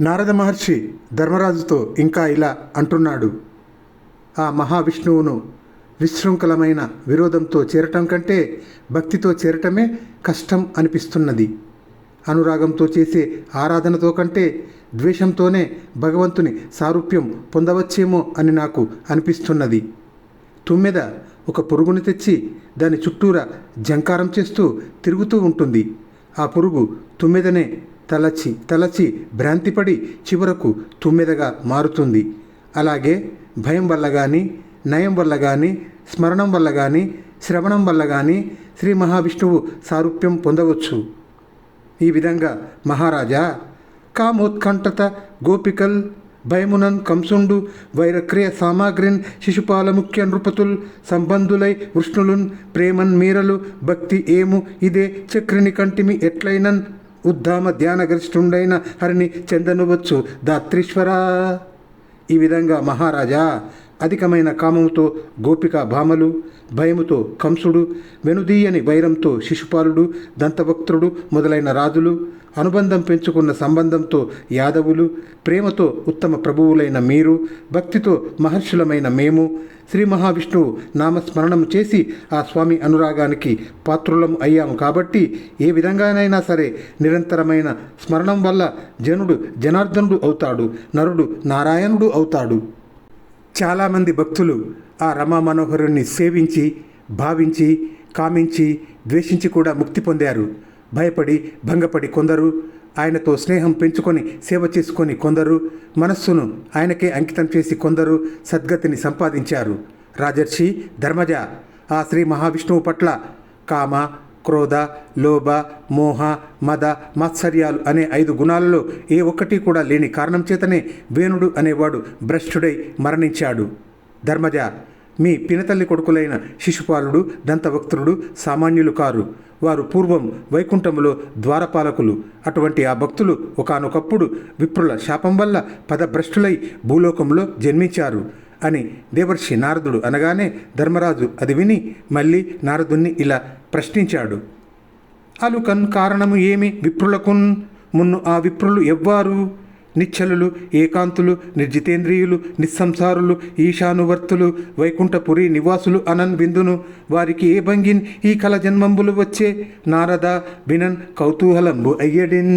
నారద మహర్షి ధర్మరాజుతో ఇంకా ఇలా అంటున్నాడు. ఆ మహావిష్ణువును విశృంఖలమైన విరోధంతో చేరటం కంటే భక్తితో చేరటమే కష్టం అనిపిస్తున్నది. అనురాగంతో చేసే ఆరాధనతో కంటే ద్వేషంతోనే భగవంతుని సారూప్యం పొందవచ్చేమో అని నాకు అనిపిస్తున్నది. తుమ్మెద ఒక పురుగుని తెచ్చి దాని చుట్టూరా జంకారం చేస్తూ తిరుగుతూ ఉంటుంది. ఆ పురుగు తుమ్మెదనే తలచి తలచి భ్రాంతిపడి చివరకు తుమ్మెదగా మారుతుంది. అలాగే భయం వల్ల కానీ, నయం వల్ల కానీ, స్మరణం వల్ల కానీ, శ్రవణం వల్ల కానీ శ్రీ మహావిష్ణువు సారూప్యం పొందవచ్చు. ఈ విధంగా మహారాజా, కామోత్కంఠత గోపికల్ భయమునన్ కంసుండు వైరక్రియ సామాగ్రిన్ శిశుపాల ముఖ్య నృపతుల్ సంబంధులై వృష్ణులున్ ప్రేమన్ మీరలు భక్తి ఏము ఇదే చక్రిని కంటిమి ఎట్లయినన్ ఉద్దామ ధ్యానగరిష్ఠుండైన హరిని చెందనువచ్చు దాత్రీశ్వరా. ఈ విధంగా మహారాజా, అధికమైన కామముతో గోపిక భామలు, భయముతో కంసుడు, వెనుదీయని వైరంతో శిశుపాలుడు, దంతభక్తుడు మొదలైన రాజులు, అనుబంధం పెంచుకున్న సంబంధంతో యాదవులు, ప్రేమతో ఉత్తమ ప్రభువులైన మీరు, భక్తితో మహర్షులమైన మేము శ్రీ మహావిష్ణువు నామస్మరణం చేసి ఆ స్వామి అనురాగానికి పాత్రులం అయ్యాము. కాబట్టి ఏ విధంగానైనా సరే నిరంతరమైన స్మరణం వల్ల జనుడు జనార్దనుడు అవుతాడు, నరుడు నారాయణుడు అవుతాడు. చాలామంది భక్తులు ఆ రమా మనోహరుణ్ణి సేవించి, భావించి, కామించి, ద్వేషించి కూడా ముక్తి పొందారు. భయపడి భంగపడి కొందరు, ఆయనతో స్నేహం పెంచుకొని సేవ చేసుకొని కొందరు, మనస్సును ఆయనకే అంకితం చేసి కొందరు సద్గతిని సంపాదించారు. రాజర్షి ధర్మజ, ఆ శ్రీ మహావిష్ణువు పట్ల కామ, క్రోధ, లోభ, మోహ, మద, మాత్సర్యాలు అనే 5 గుణాలలో ఏ ఒక్కటి కూడా లేని కారణం చేతనే వేణుడు అనేవాడు భ్రష్టుడై మరణించాడు. ధర్మజ, మీ పినతల్లి కొడుకులైన శిశుపాలుడు, దంతభక్తుడు సామాన్యులు కారు. వారు పూర్వం వైకుంఠములో ద్వారపాలకులు. అటువంటి ఆ భక్తులు ఒకానొకప్పుడు విప్రుల శాపం వల్ల పదభ్రష్టులై భూలోకంలో జన్మించారు అని దేవర్షి నారదుడు అనగానే ధర్మరాజు అది విని మళ్ళీ నారదుణ్ణి ఇలా ప్రశ్నించాడు. అలుకన్ కారణము ఏమి విప్రులకున్? మున్ను ఆ విప్రులు ఎవ్వారు? నిశ్చలులు, ఏకాంతులు, నిర్జితేంద్రియులు, నిస్సంసారులు, ఈశానువర్తులు, వైకుంఠపురి నివాసులు అనన్ విందును. వారికి ఏ భంగిన్ ఈ కల జన్మంబులు వచ్చే? నారద వినన్ కౌతూహలంబు అయ్యడిన్.